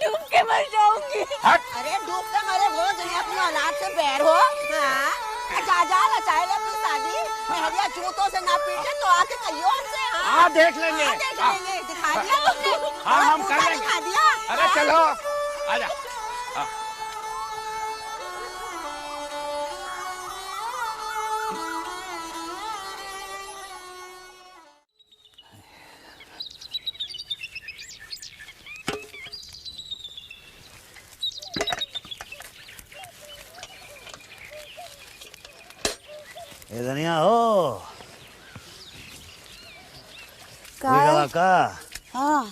डूब के मर जाऊंगी। अरे डूब के मरे वो दुनिया अपनी औलाद से बैर हो। हाँ जा जा रचाए ले अपनी शादी। मेहरिया जूतों से ना पीटे तो आके कहियो हमसे। हाँ देख लेंगे। देख लेंगे। दिखा दिया तुमने। हाँ हम कर लेंगे। दिखा दिया। अरे चलो आजा। ए धनिया हो का। हाँ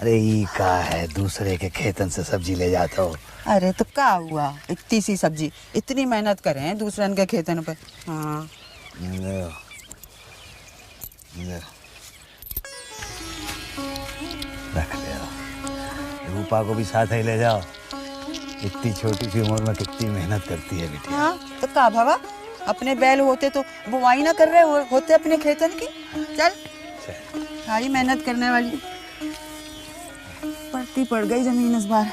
अरे ई का है दूसरे के खेतन से सब्जी ले जाता हो। अरे तो क्या हुआ, इतनी सी सब्जी, इतनी मेहनत करें दूसरन के खेतन पे। हाँ रख ले आओ, रूपा को भी साथ ही ले जाओ। इतनी छोटी सी उम्र में कितनी मेहनत करती है बेटी। हाँ तो क्या भावा, अपने बैल होते तो बुआई ना कर रहे होते अपने खेतन की। चल सारी मेहनत करने वाली पड़ती पड़ गई जमीन इस बार।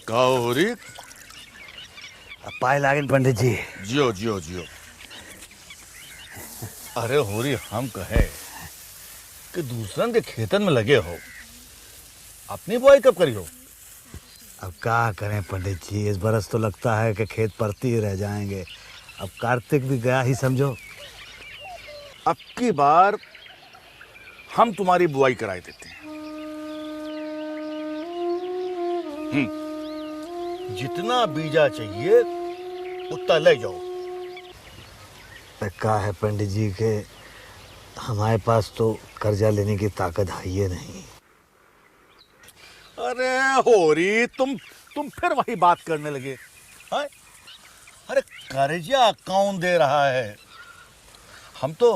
का हो रही? अब पाए लागन पंडित जी। जियो जियो जियो। अरे होरी हम कहे कि दूसरन के खेतन में लगे हो, अपनी बुआई कब करी हो? अब क्या करें पंडित जी, इस बरस तो लगता है कि खेत परती ही रह जाएंगे। अब कार्तिक भी गया ही समझो। अब की बार हम तुम्हारी बुआई कराई देते हैं। जितना बीजा चाहिए उतना ले जाओ। क्या है पंडित जी के हमारे पास तो कर्जा लेने की ताकत है ही नहीं। अरे होरी तुम फिर वही बात करने लगे हैं? अरे कर्जा कौन दे रहा है? हम तो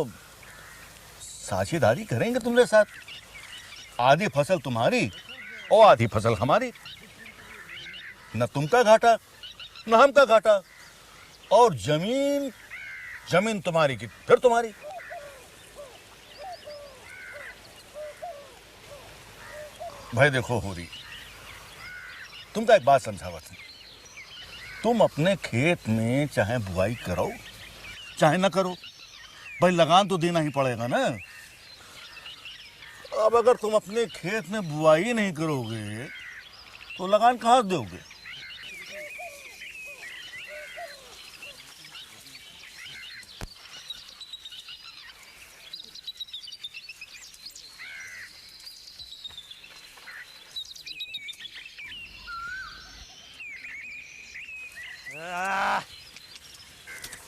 साझेदारी करेंगे तुम्हारे साथ। आधी फसल तुम्हारी और आधी फसल हमारी। न तुमका घाटा न हमका घाटा। और जमीन तुम्हारी की फिर तुम्हारी। भाई देखो होरी, तुमका एक बात समझावत हूं। तुम अपने खेत में चाहे बुआई करो चाहे ना करो, भाई लगान तो देना ही पड़ेगा ना। अब अगर तुम अपने खेत में बुआई नहीं करोगे तो लगान कहाँ से दोगे?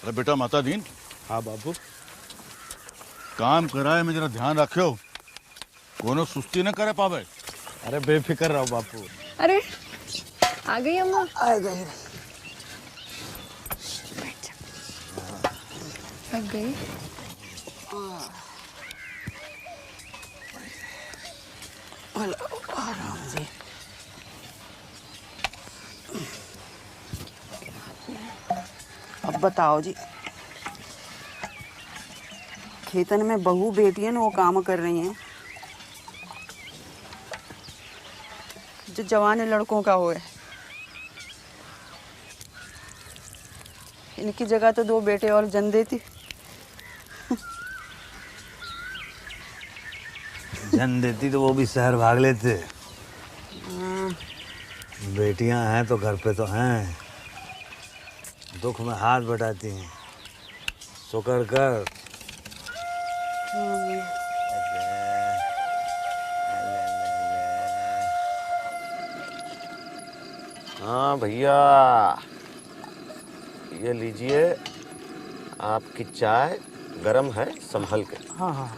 अरे बेटा माता दीन। हाँ बाबू। काम कराए में जरा ध्यान रखियो, कोनो सुस्ती न करे पावे। अरे बेफिक्र रहो बापू। अरे आ गई अम्मा। आ गई। थक गई। आराम से। अब बताओ जी, खेतन में बहू बेटियां वो काम कर रही हैं जो जवान लड़कों का हो है। इनकी जगह तो 2 बेटे और जन देती। जन देती तो वो भी शहर भाग लेते। बेटियां हैं तो घर पे तो हैं, दुख में हाथ बटाती हैं। शुक्र कर। हाँ भैया, ये लीजिए, आपकी चाय गरम है, संभल के। हाँ हाँ।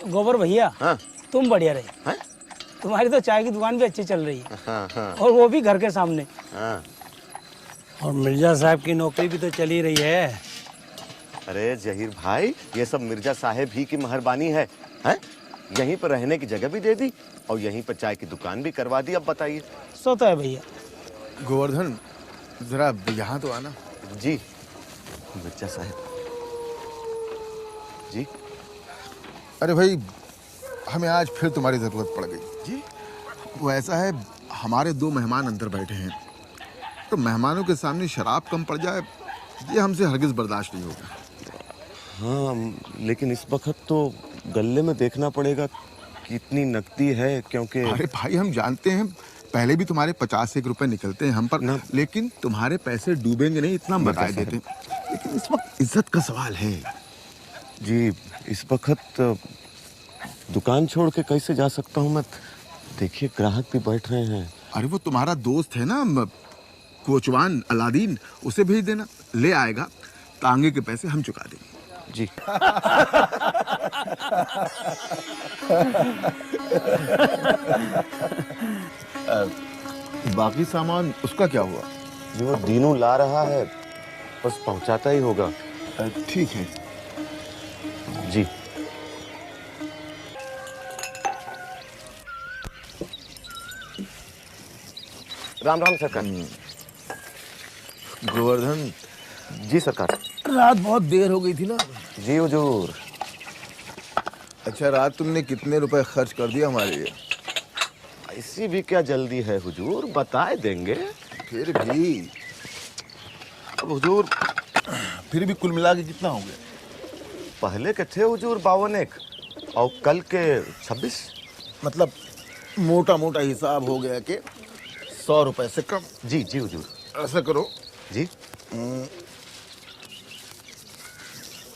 गोबर भैया। हाँ तुम बढ़िया रहे हैं? तुम्हारी तो चाय की दुकान भी अच्छी चल रही है। हाँ हाँ और वो भी घर के सामने। हाँ। और मिर्जा साहब की नौकरी भी तो चली रही है। अरे जहीर भाई, ये सब मिर्जा साहेब ही की मेहरबानी है, हैं? यहीं पर रहने की जगह भी दे दी और यहीं पर चाय की दुकान भी करवा दी। अब बताइए। सो तो है भैया। गोवर्धन, जरा यहाँ तो आना। जी मिर्जा साहब जी। अरे भाई, हमें आज फिर तुम्हारी जरूरत पड़ गई। जी वो ऐसा है, हमारे 2 मेहमान अंदर बैठे हैं, तो मेहमानों के सामने शराब कम पड़ जाए ये हमसे हरगिज बर्दाश्त नहीं होगा। हाँ, लेकिन इस वक्त तो गले में देखना पड़ेगा कितनी नकदी है, क्योंकि अरे भाई, हम जानते हैं पहले भी तुम्हारे 50 रुपए निकलते हैं हम पर ना। लेकिन तुम्हारे पैसे डूबेंगे नहीं, इतना बता देते हैं। लेकिन इस वक्त इज्जत का सवाल है। जी इस वक्त दुकान छोड़ के कैसे जा सकता हूँ मैं? देखिए ग्राहक भी बैठ रहे हैं। अरे वो तुम्हारा दोस्त है ना कोचवान अलादीन, उसे भेज देना, ले आएगा, तांगे के पैसे हम चुका देंगे। जी बाकी सामान उसका क्या हुआ? जी वो दीनू ला रहा है, बस पहुंचाता ही होगा। ठीक है। जी राम राम सरकार। गोवर्धन जी सरकार। रात बहुत देर हो गई थी ना। जी हुजूर। अच्छा, रात तुमने कितने रुपए खर्च कर दिया हमारे लिए? ऐसी भी क्या जल्दी है हुजूर, बताए देंगे। फिर भी अब हुजूर फिर भी कुल मिला के कितना हो गया? पहले के थे हुजूर 52 और कल के 26। मतलब मोटा मोटा हिसाब हो गया कि 100 रुपए से कम। जी जी हुजूर। ऐसा करो, जी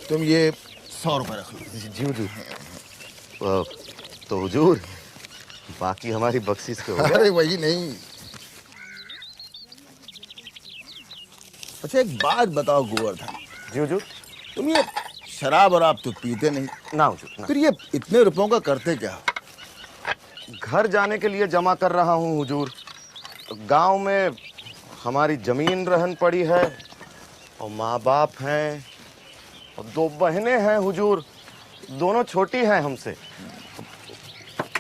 तुम ये 100 रुपए रख लो। जी हुजूर। तो हुजूर बाकी हमारी बख्शिश के हो गया। अरे वही नहीं। अच्छा, एक बात बताओ गोवर्धन, जी हुजूर। तुम ये शराब और आप तो पीते नहीं ना हुजूर ना। फिर ये इतने रुपयों का करते क्या? घर जाने के लिए जमा कर रहा हूँ हुजूर। गांव में हमारी जमीन रहन पड़ी है और माँ बाप हैं और 2 बहनें हैं हुजूर, दोनों छोटी हैं हमसे।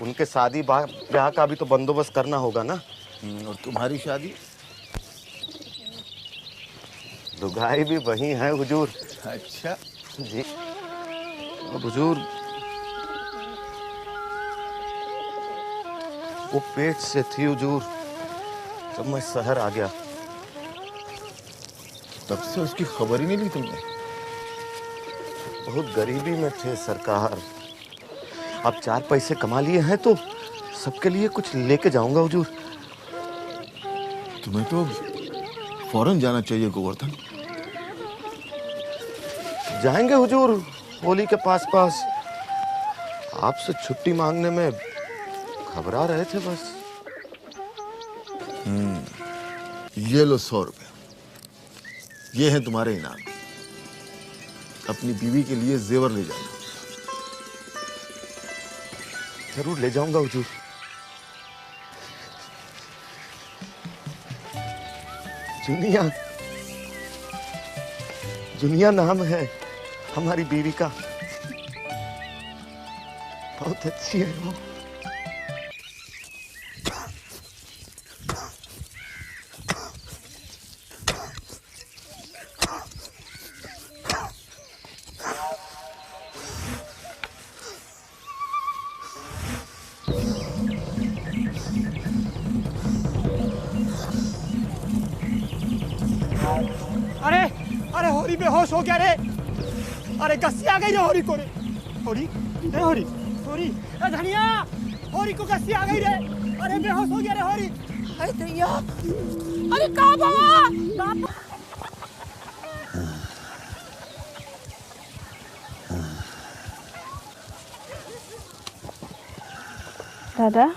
उनके शादी ब्याह का भी तो बंदोबस्त करना होगा ना। और तुम्हारी शादी? दुगाई भी वही है हुजूर। अच्छा जी। अब हुजूर वो पेट से थी हुजूर जब मैं शहर आ गया। तब से उसकी खबर ही नहीं ली तुमने? बहुत गरीबी में थे सरकार। अब 4 पैसे कमा लिए हैं तो सबके लिए कुछ लेके जाऊंगा हुजूर। तुम्हें तो फौरन जाना चाहिए गोवर्धन। जाएंगे हुजूर, होली के पास पास। आपसे छुट्टी मांगने में घबरा रहे थे बस। ये लो 100 रुपए, ये है तुम्हारे इनाम। अपनी बीवी के लिए जेवर ले जाना। जरूर ले जाऊंगा हुजूर। जुनिया, जुनिया नाम है हमारी बीवी का। बहुत अच्छी है वो। अरे अरे होरी बेहोश हो गया रे। अरे गस्सी आ गई रे होरी को रे। होरी रे होरी होरी ए धनिया, होरी को गस्सी आ गई रे। अरे बेहोश हो गया रे होरी। अरे दैया, अरे का बाबा दादा,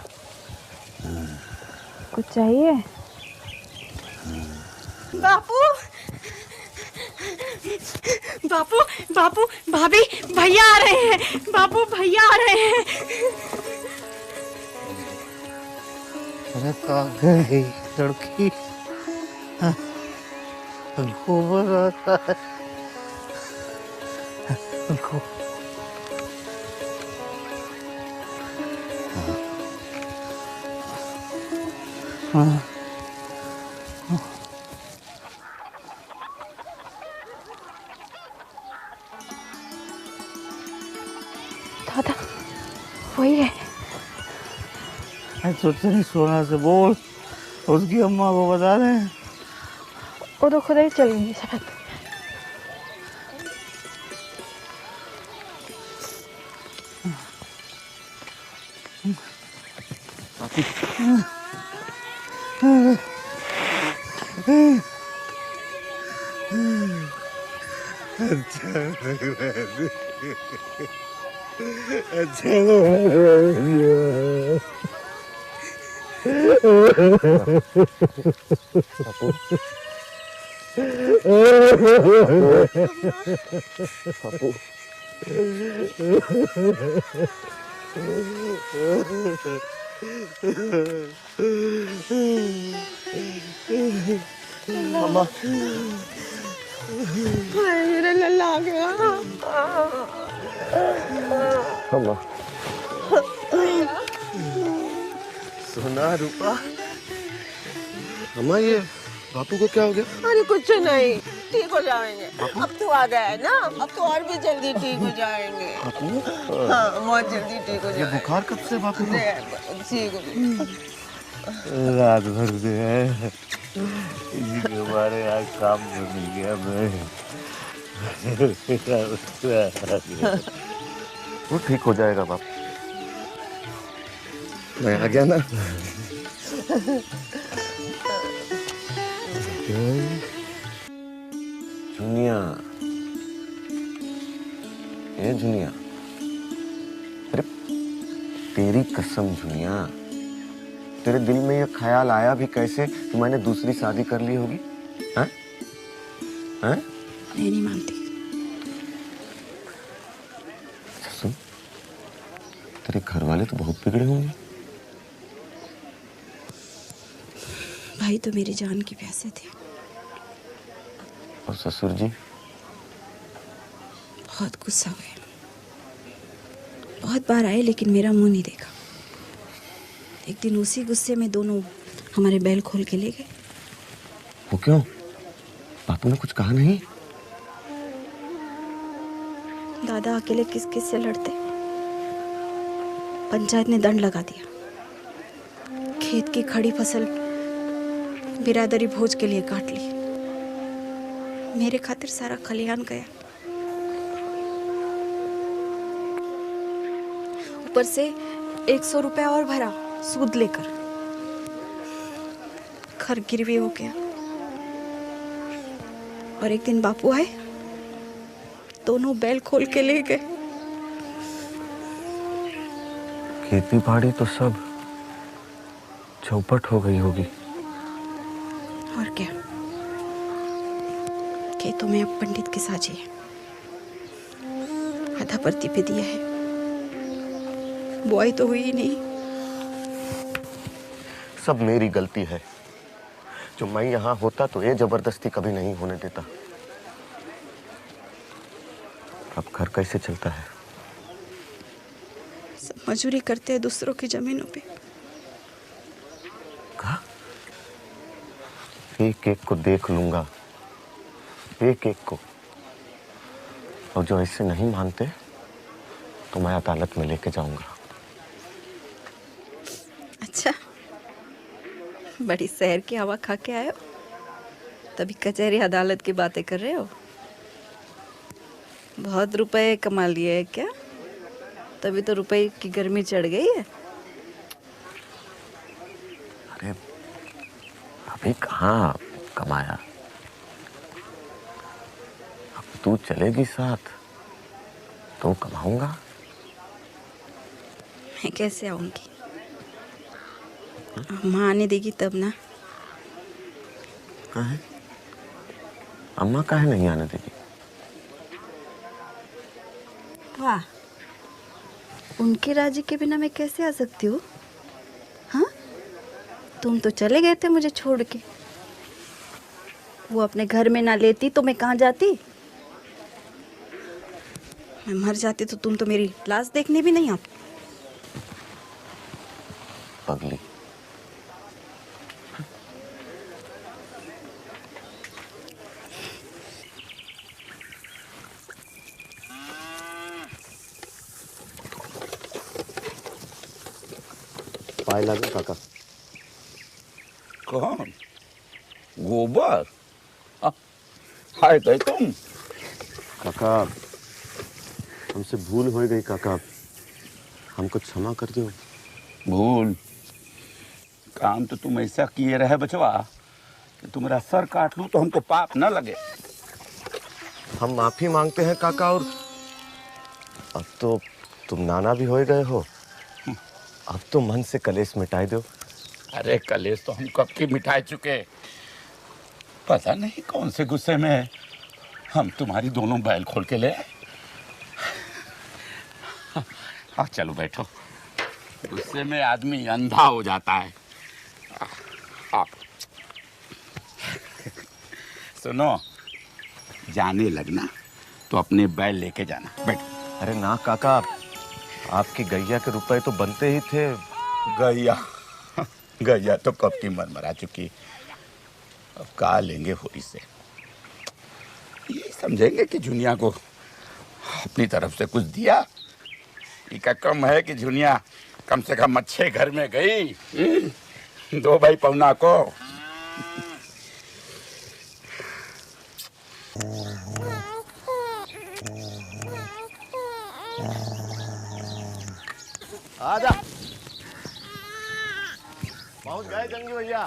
कुछ चाहिए? बापू बापू बापू, भाभी भैया आ रहे हैं। बापू भैया आ रहे हैं। अरे कहाँ गई लड़की? गोबर आता है। तो तेरी सोना से बोल, उसकी अम्मा को बता दे। वो तो खुद ही चल गई शायद। अच्छा लग रहा है, अच्छा लग रहा है। पप्पू मम्मा मेरा लल्ला आ गया। मम्मा सोना रूपा, अम्मा ये बापू को क्या हो गया? अरे कुछ नहीं, ठीक हो जाएंगे। अब तो आ गया है ना, अब तो और भी जल्दी ठीक हो जाएंगे। बापू हाँ बहुत जल्दी ठीक हो ये जाएंगे। बुखार कब से बापू को? ठीक हो रात भर से है, इसी के बारे आज काम में मिल गया मैं। वो ठीक हो जाएगा बापू, मैं आ गया ना। जुनिया, ए जुनिया, अरे तेरी कसम जुनिया, तेरे दिल में ये ख्याल आया भी कैसे कि मैंने दूसरी शादी कर ली होगी? हाँ? हाँ? मैं नहीं मानती। सुन, तेरे घर वाले तो बहुत बिगड़े होंगे। भाई तो मेरी जान की प्यासे थे। और ससुर जी? बहुत गुस्सा हुए, बहुत बार आए लेकिन मेरा मुंह नहीं देखा। एक दिन उसी गुस्से में दोनों हमारे बैल खोल के ले गए। वो क्यों? बापू ने कुछ कहा नहीं? दादा अकेले किस किस से लड़ते, पंचायत ने दंड लगा दिया। खेत की खड़ी फसल बिरादरी भोज के लिए काट ली। मेरे खातिर सारा खलिहान गया, ऊपर से 100 रुपया और भरा सूद लेकर। घर गिरवी हो गया। और एक दिन बापू आए, दोनों बैल खोल के ले गए। खेती बाड़ी तो सब चौपट हो गई होगी। और क्या, खेतों में अब पंडित की साझी है। आधा परती पे दिया है, बुआई तो हुई ही नहीं। सब मेरी गलती है। जो मैं यहाँ होता तो ये जबरदस्ती कभी नहीं होने देता। अब घर कैसे चलता है? सब मजूरी करते हैं दूसरों की जमीनों पे। कहा? एक एक को देख लूंगा, एक एक को। और जो ऐसे नहीं मानते तो मैं अदालत में लेके जाऊंगा। अच्छा, बड़ी शहर की हवा खा के आए हो, तभी कचहरी अदालत की बातें कर रहे हो। बहुत रुपए कमा लिए है क्या? तभी तो रुपए की गर्मी चढ़ गई है। अरे अभी कहाँ कमाया? अब तू चलेगी साथ तो कमाऊंगा। मैं कैसे आऊंगी? अम्मा आने देगी तब ना। काहे? अम्मा काहे नहीं आने देगी? वाह, उनकी राजी के बिना मैं कैसे आ सकती हूँ? हाँ, तुम तो चले गए थे मुझे छोड़ के। वो अपने घर में ना लेती तो मैं कहाँ जाती? मैं मर जाती तो तुम तो मेरी लाश देखने भी नहीं आती। पगली, पाए लगे काका। कौन? गोबर? हाय गए तुम? काका हमसे भूल हो गई काका, हमको क्षमा कर दो। भूल? काम तो तुम ऐसा किए रहे बचवा कि तुम्हारा सर काट लूं तो हमको पाप न लगे। हम माफी मांगते हैं काका, और अब तो तुम नाना भी हो गए हो, अब तो मन से कलेश मिटाई दो। अरे कलेश तो हम कब की मिटाए चुके, पता नहीं कौन से गुस्से में हम तुम्हारी दोनों बैल खोल के ले। हाँ चलो बैठो, गुस्से में आदमी अंधा हो जाता है। सुनो, जाने लगना तो अपने बैल लेके जाना। बैठो। अरे ना काका, आपकी गैया के रुपए तो बनते ही थे। गैया? गैया तो कब की मर चुकी, अब कहा लेंगे होरी से। ये समझेंगे कि जुनिया को अपनी तरफ से कुछ दिया। इका कम है कि जुनिया कम से कम अच्छे घर में गई 2 भाई पौना को। आजा, पहुंच गए जंगी भैया।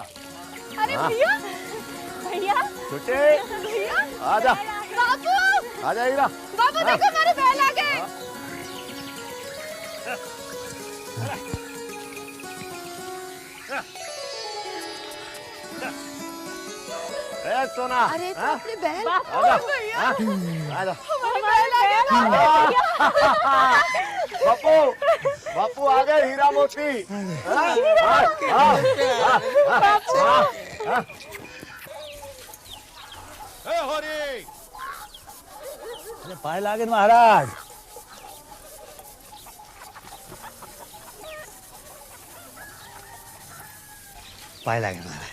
अरे भैया, भैया छोटे भैया, आजा। बाबू, आजा हीरा। बाबू देखो हमारे बैल आ गए। ए सोना, अरे तो अपने बैल। आजा, भैया, आजा। हमारे बैल आ गए। बापू, बापू आ गए हीरा मोती। होरी, अरे पाए लागे महाराज। पाए लागे महाराज।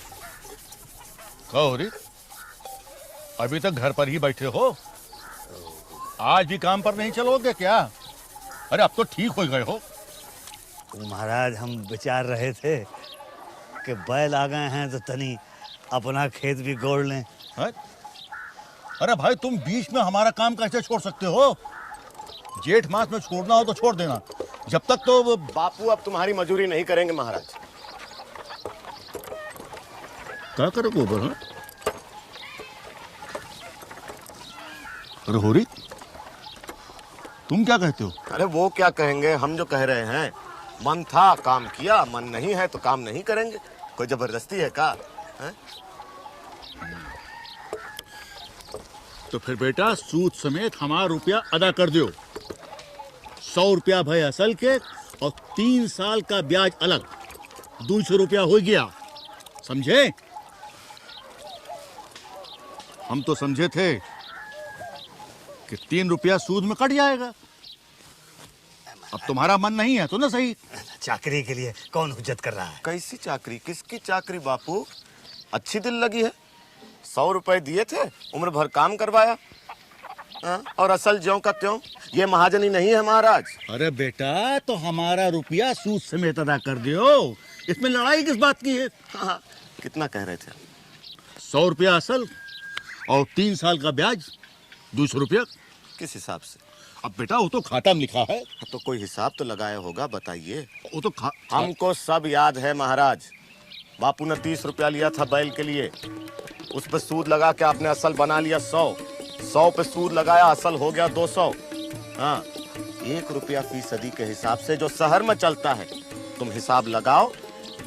कहो होरी, अभी तक घर पर ही बैठे हो, आज भी काम पर नहीं चलोगे क्या? अरे अब तो ठीक हो गए हो। महाराज हम विचार रहे थे कि बैल आ गए हैं तो तनी अपना खेत भी गोड़ लें। है? अरे भाई तुम बीच में हमारा काम कैसे छोड़ सकते हो? जेठ मास में छोड़ना हो तो छोड़ देना, जब तक तो। बापू अब तुम्हारी मजूरी नहीं करेंगे महाराज। क्या करो गोबर? हाँ? अरे होरी, तुम क्या कहते हो? अरे वो क्या कहेंगे, हम जो कह रहे हैं, मन था काम किया, मन नहीं है तो काम नहीं करेंगे। कोई जबरदस्ती है का? है? तो फिर बेटा सूद समेत हमारा रुपया अदा कर दो। 100 रुपया भाई असल के और 3 साल का ब्याज अलग, 200 रुपया हो गया, समझे? हम तो समझे थे कि 3 रुपया सूद में कट जाएगा। अब तुम्हारा मन नहीं है तो ना सही। चाकरी के लिए कौन हुज्जत कर रहा है? कैसी चाकरी? किसकी चाकरी बापू? अच्छी दिल लगी है। 100 रुपए दिए थे, उम्र भर काम करवाया। और असल ज्यों का त्यों। ये महाजनी नहीं है महाराज। अरे बेटा, तो हमारा रुपया सूद समेत अदा कर दो, इसमें लड़ाई किस बात की है? हाँ, कितना कह रहे थे? 100 रुपया असल और 3 साल का ब्याज 200 रुपया। किस हिसाब से? अब बेटा वो तो खाता में लिखा है। तो कोई हिसाब तो लगाया होगा, बताइए। वो तो हमको सब याद है महाराज। बापू ने 30 रुपया लिया था बैल के लिए, उस पर सूद लगा के आपने असल बना लिया 100 पे सूद लगाया, असल हो गया 200। हाँ, 1 रुपया फीसदी के हिसाब से जो शहर में चलता है, तुम हिसाब लगाओ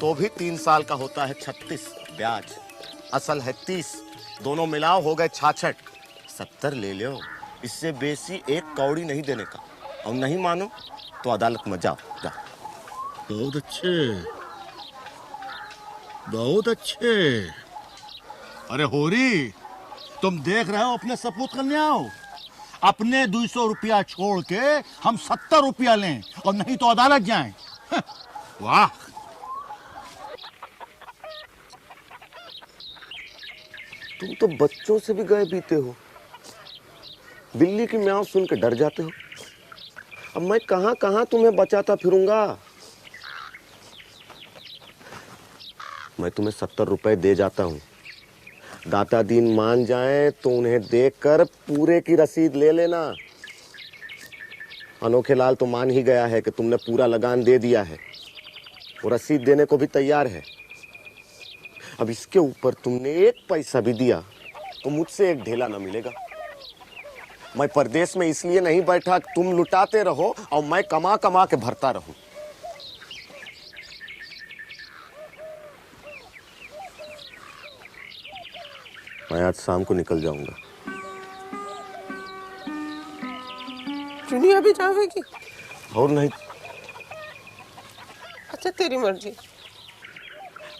तो भी 3 साल का होता है 36, ब्याज असल है 30, दोनों मिलाओ हो गए 66, 70 ले लो। इससे बेसी 1 कौड़ी नहीं देने का, और नहीं मानो तो अदालत में जाओ। बहुत अच्छे, बहुत अच्छे। अरे होरी, तुम देख रहे हो अपने सपूत करने आओ। अपने 200 रुपया छोड़ के हम 70 रुपया लें और नहीं तो अदालत जाएं। वाह, तुम तो बच्चों से भी गए बीते हो। बिल्ली की म्याऊं सुन के डर जाते हो। अब मैं कहां कहां तुम्हें बचाता फिरूंगा। मैं तुम्हें 70 रुपए दे जाता हूँ। दाता दीन मान जाएं तो उन्हें देखकर पूरे की रसीद ले लेना। अनोखे लाल तो मान ही गया है कि तुमने पूरा लगान दे दिया है, वो रसीद देने को भी तैयार है। अब इसके ऊपर तुमने 1 पैसा भी दिया तो मुझसे 1 ढेला न मिलेगा। मैं परदेश में इसलिए नहीं बैठा कि तुम लुटाते रहो और मैं कमा कमा के भरता रहूं। मैं आज शाम को निकल जाऊंगा। दुनिया भी जाएगी? और नहीं। अच्छा तेरी मर्जी।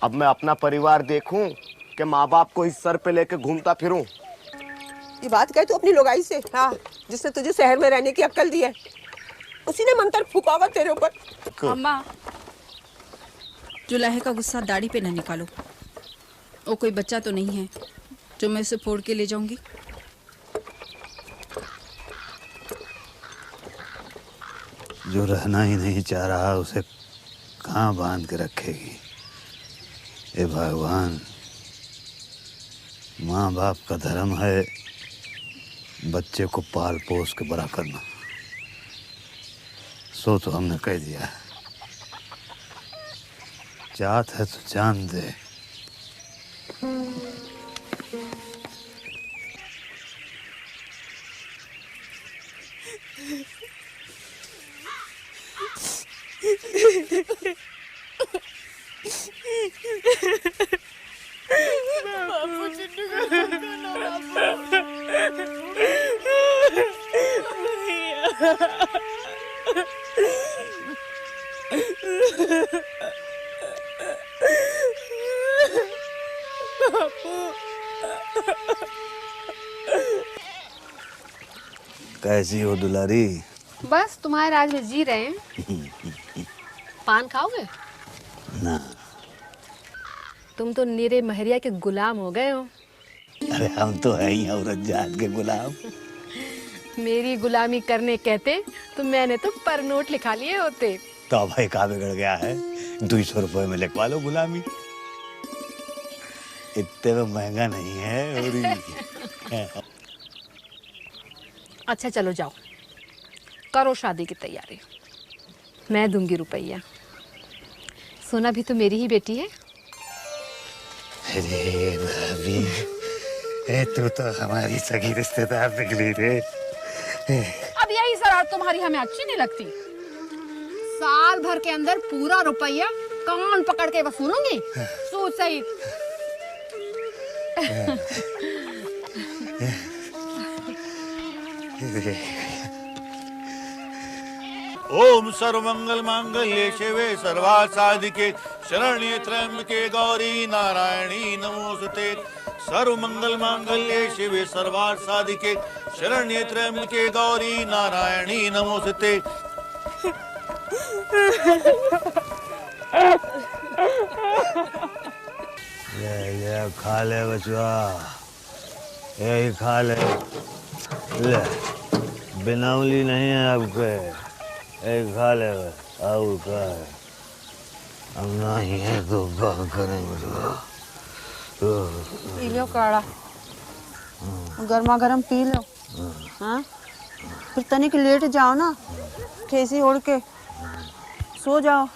अब मैं अपना परिवार देखूं कि माँ बाप को इस सर पे लेके घूमता फिरूं? ये बात कह तू अपनी लोगाई से। हाँ, जिसने तुझे शहर में रहने की अक्ल दी है, उसी ने मंत्र फूका होगा तेरे ऊपर। अम्मा, जुलाहे का गुस्सा दाढ़ी पे न निकालो। वो कोई बच्चा तो नहीं है जो मैं उसे फोड़ के ले जाऊंगी। जो रहना ही नहीं चाह रहा उसे कहाँ बांध के रखेगी? ए भगवान, माँ बाप का धर्म है बच्चे को पाल पोस के बड़ा करना। सो तो हमने कह दिया है, चाहत है तो जान दे। कैसी हो दुलारी? बस तुम्हारे राज में जी रहे हैं। पान खाओगे? ना। तुम तो नीरे महरिया के गुलाम हो गए हो। अरे हम तो है ही औरत जात के गुलाम। मेरी गुलामी करने कहते तो मैंने तो पर नोट लिखा लिए होते। तो भाई का बिगड़ गया है? 200 रुपए में लिखवा लो गुलामी। इतने में महंगा नहीं है। अच्छा चलो जाओ, करो शादी की तैयारी। मैं दूंगी रुपया। सोना भी तो मेरी ही बेटी है। अरे भाभी, तू तो हमारी सगी रिश्तेदार निकली रे। अब यही शरारत तुम्हारी हमें अच्छी नहीं लगती। साल भर के अंदर पूरा रुपया कान पकड़ के वसूलूंगी सूद सहित। ओम सर्वमंगल मांगल्ये शिवे सर्वार्थ साधिके शरण्ये त्र्यंबके गौरी नारायणी नमोस्तुते। सर्वमंगल मांगल्ये शिवे सर्वार्थ साधिके शरण्ये त्र्यंबके गौरी नारायणी नमोस्तुते। ये खा ले बचवा, यही खा ले। ले बिनावली नहीं है आपके, एक खा ले। और का है? अब नहीं है तो क्या करेंगे? पी लो काढ़ा, गर्मा गर्म पी लो। हाँ, फिर तनिक लेट जाओ ना, ठेसी ओढ़ के सो जाओ।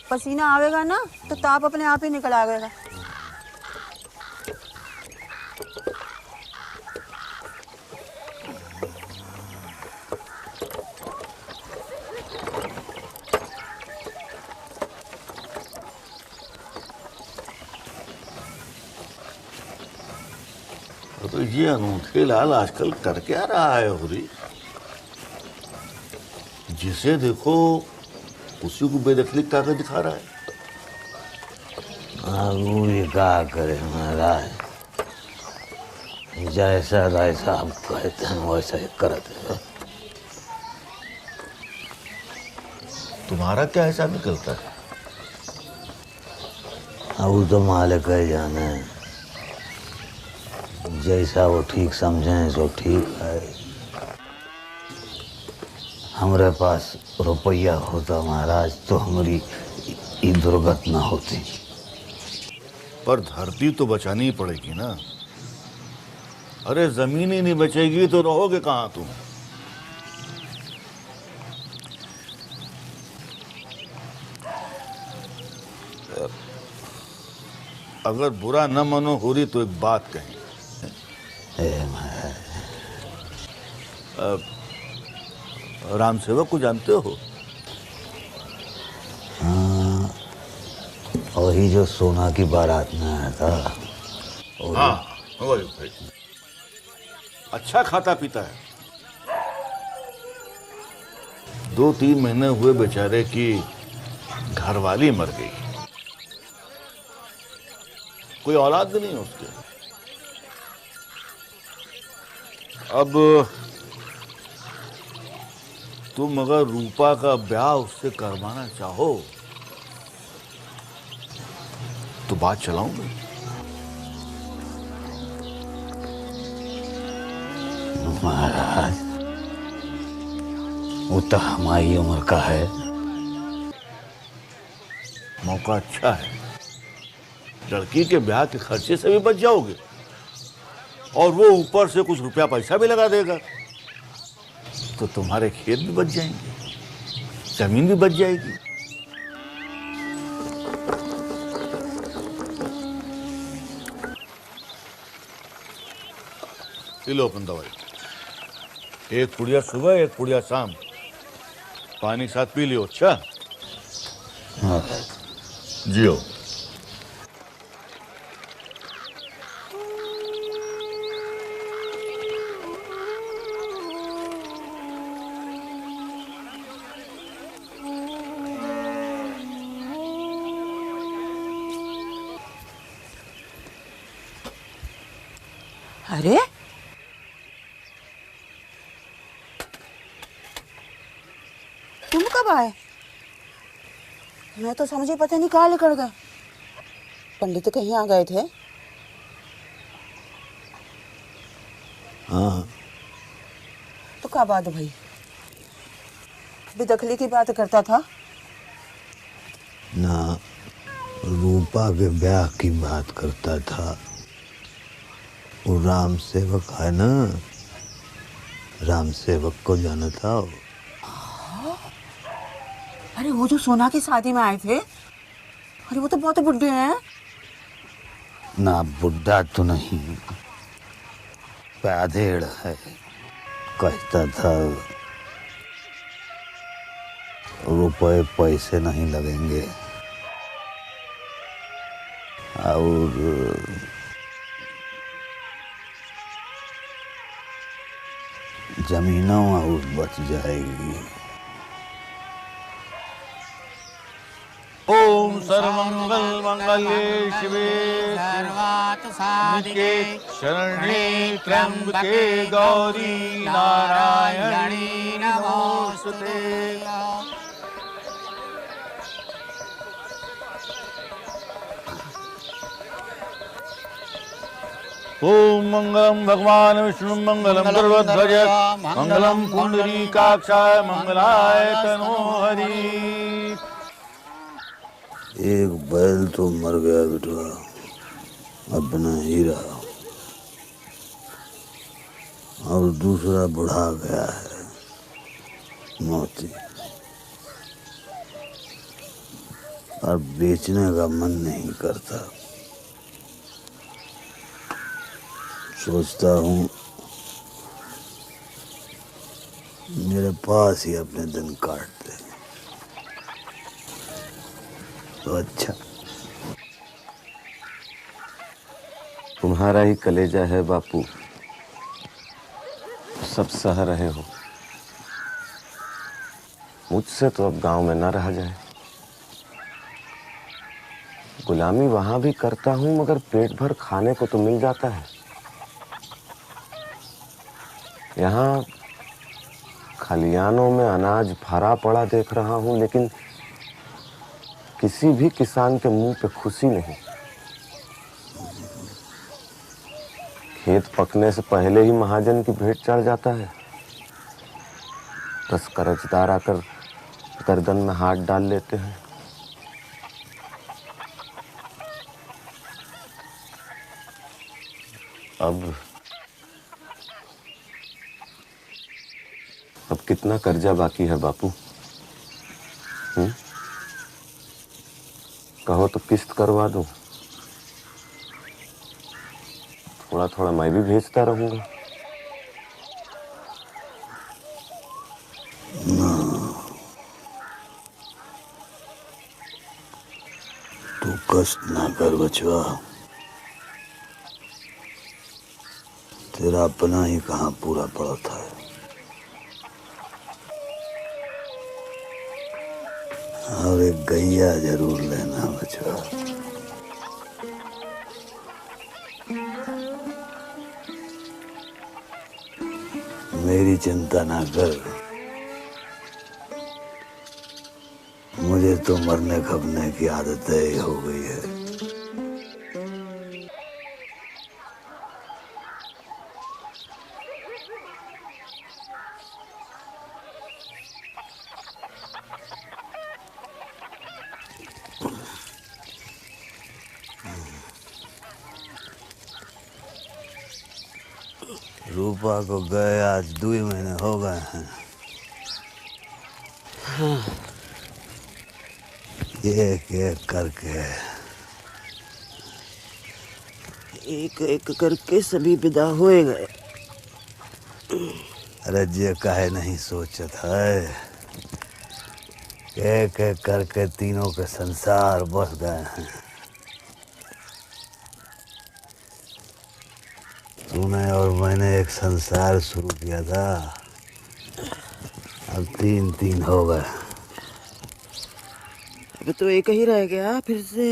पसीना आवेगा ना तो ताप अपने आप ही निकल आवेगा। तो ये अनूठे लाल आजकल कर क्या रहा है होरी? जिसे देखो उसी को बेदखली करके दिखा रहा है। वो ये क्या करे महाराज, जैसा जैसा आप कहते हैं वैसा ही करते हैं। तुम्हारा क्या हिसाब निकलता है? अब तो मालिक है जाने, जैसा वो ठीक समझें सो ठीक है। हमारे पास रुपया होता महाराज तो हमारी दुर्घटना होती। पर धरती तो बचानी ही पड़ेगी ना। अरे जमीन ही नहीं बचेगी तो रहोगे कहां तुम? अगर बुरा न मानो होरी तो एक बात कहें। राम सेवक को जानते हो? हाँ, वही जो सोना की बारात में आया था। हाँ वही भाई। अच्छा खाता पीता है। 2-3 महीने हुए बेचारे की घरवाली मर गई, कोई औलाद भी नहीं है उसके। अब तुम अगर रूपा का ब्याह उससे करवाना चाहो तो बात चलाऊंगा। महाराज, वो तो हमारी उम्र का है। मौका अच्छा है, लड़की के ब्याह के खर्चे से भी बच जाओगे और वो ऊपर से कुछ रुपया पैसा भी लगा देगा, तो तुम्हारे खेत भी बच जाएंगे, जमीन भी बच जाएगी। लो अपन दवाई, एक पुड़िया सुबह एक पुड़िया शाम, पानी के साथ पी लियो। अच्छा जियो। अरे तुम कब आए? मैं तो समझी पता नहीं कहाँ निकल गए। पंडित कहीं आ गए थे? हाँ। तो क्या बात भाई? बेदखली की बात करता था ना, रूपा के ब्याह की बात करता था। वो राम सेवक है ना, राम सेवक को जाना था। अरे वो जो सोना की शादी में आए थे, अरे वो तो बहुत बुढ़े हैं। ना बुढ़ा तो नहीं, पैधेड़ है। कहता था रुपए पैसे नहीं लगेंगे और जमीनों और बच जाएगी। ओम सर्वमंगल मंगल्ये शिवे सर्वार्थ साधिके शरण्ये त्र्यंबके गौरी नारायणी नमोस्तुते। ओम मंगलम भगवान विष्णु मंगलम गरुड़ध्वज मंगलम पुंडरीकाक्षाय मंगलाय तनोहरि। एक बैल तो मर गया बेटा, अपना हीरा, और दूसरा बुढ़ा गया है, मोती, और बेचने का मन नहीं करता। सोचता हूँ मेरे पास ही अपने दिन काट दे तो अच्छा। तुम्हारा ही कलेजा है बापू, सब सह रहे हो। मुझसे तो अब गांव में ना रहा जाए। गुलामी वहां भी करता हूं मगर पेट भर खाने को तो मिल जाता है। यहाँ खलियानों में अनाज भरा पड़ा देख रहा हूं, लेकिन किसी भी किसान के मुंह पे खुशी नहीं। खेत पकने से पहले ही महाजन की भेंट चढ़ जाता है। 10 कर्जदार आकर गर्दन में हाथ डाल लेते हैं। अब कितना कर्जा बाकी है बापू? कहो तो किस्त करवा दूं। थोड़ा थोड़ा मैं भी भेजता रहूंगा। तू कष्ट ना कर बचवा, तेरा अपना ही कहाँ पूरा पड़ता है। और एक गैया जरूर लेना बचवा। मेरी चिंता ना कर, मुझे तो मरने खपने की आदत ही हो गई है। रूपा को गए आज 2 महीने हो गए हैं। एक एक करके एक एक करके सभी विदा होए गए। अरे जे काहे नहीं सोचत है, एक एक करके तीनों के संसार बस गए हैं। तूने और मैंने एक संसार शुरू किया था, अब 3 हो गए। अब तो एक ही रह गया फिर से।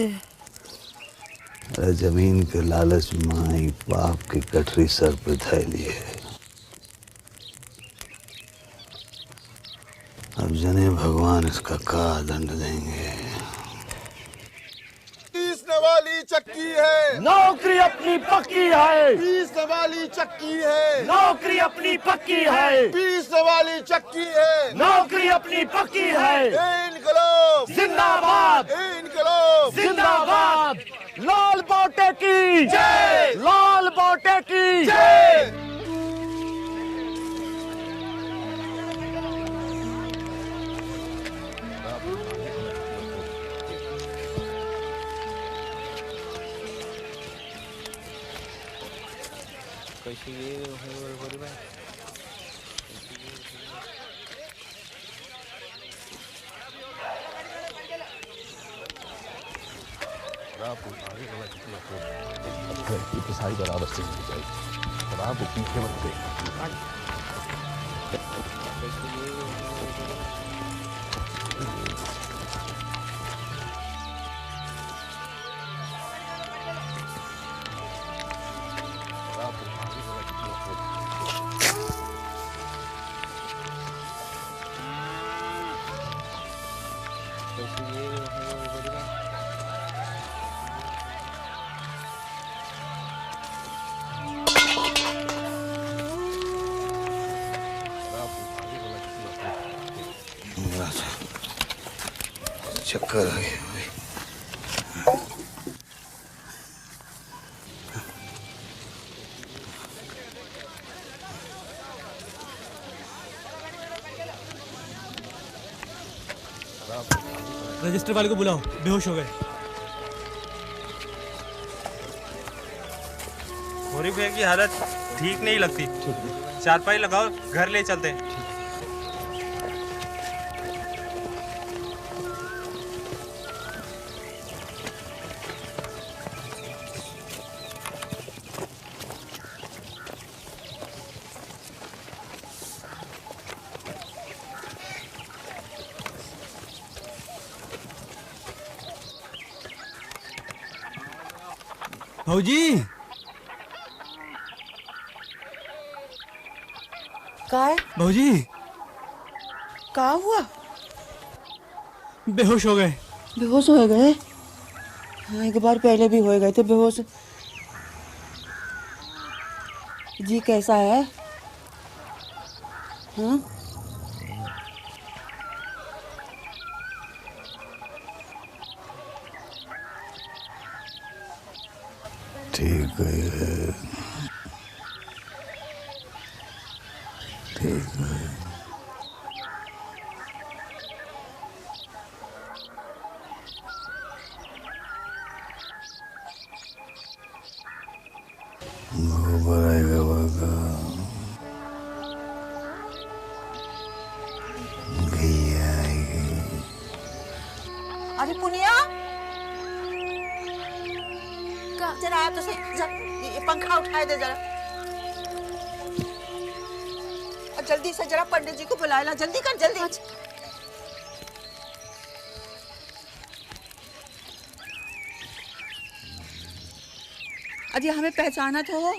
अरे जमीन के लालच में ही पाप की गठरी सर पे धैली है। अब जने भगवान इसका का दंड देंगे। पीसने वाली चक्की है, नौकरी अपनी पक्की है। पीसने वाली चक्की है, नौकरी अपनी पक्की है। पीसने वाली चक्की है, नौकरी अपनी पक्की है। इनकलाब जिंदाबाद, इनकलाब जिंदाबाद। लाल बोटे की जय, लाल बोटे की जय। सारी बराबर से मिल जाएगी। और आप पीछे मत देखो। चक्कर आ गया। रजिस्टर वाले को बुलाओ, बेहोश हो गए। होरी भैया की हालत ठीक नहीं लगती। चारपाई लगाओ, घर ले चलते हैं। भौजी का है? भौजी का हुआ? बेहोश हो गए। बेहोश हो गए? हाँ, एक बार पहले भी हो गए थे बेहोश। जी कैसा है? हाँ? ठीक है। गोबर आएगा बाबा, गैया आएगी। अरे पुनिया, जरा आप तो सही, ये पंखा उठाए दे जरा, और जल्दी से जरा पंडित जी को बुला ला, जल्दी कर जल्दी। अजी हमें पहचाना तो हो,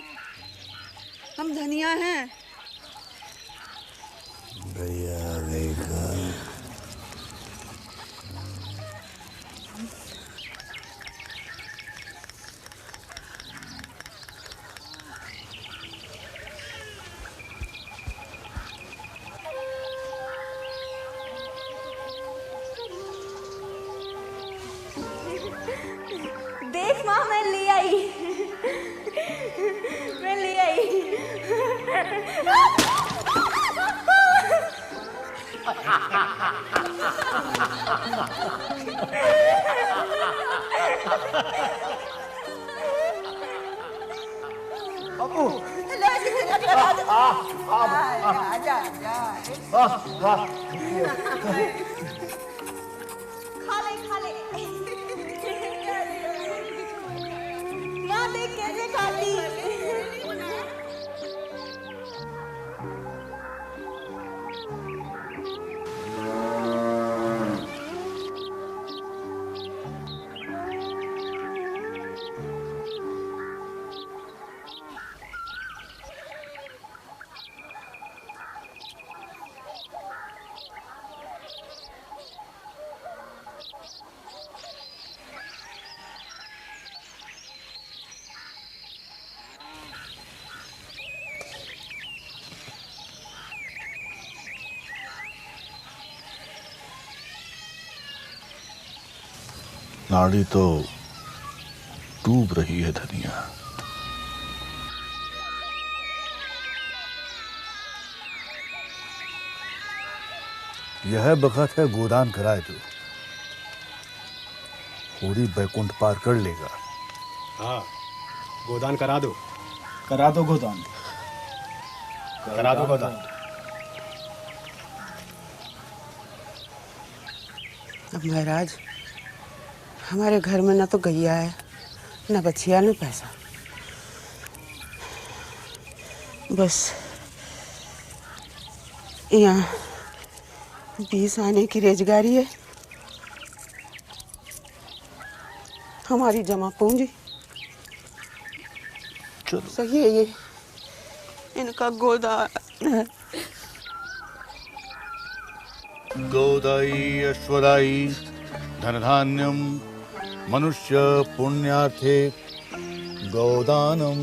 हम धनिया हैं। गैया आ गई घर। देख माँ मैं ले आई, मैं ले आई। बाबू खा ले माँ देख कैसे खाती। नाड़ी तो डूब रही है धनिया। यह बखत है गोदान कराए दो, पूरी बैकुंठ पार कर लेगा। हाँ गोदान करा दो गोदान, करा दो गोदान। अब महाराज हमारे घर में ना तो गैया है, ना बछिया, ना पैसा, बस यहाँ 20 आने की रोजगारी है, हमारी जमा पूंजी। सही है, ये इनका गोदान है। गोदाई अश्वदाई धनधान्यम मनुष्य पुण्यार्थे गोदानम।